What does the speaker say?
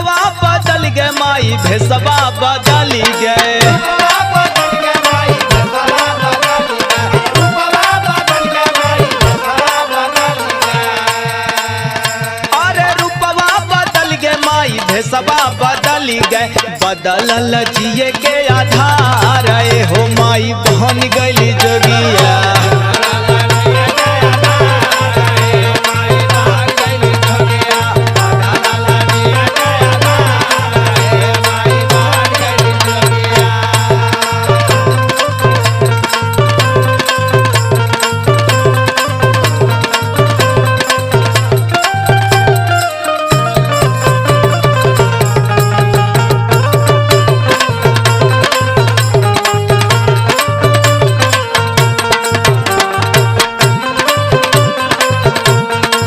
रूपवा बदल गए माई भेसवा बदल गए। अरे रूपवा बदल गए माई भेसवा बदल गए। बदलल जिए के आधार हो माई बन गई जोगिया।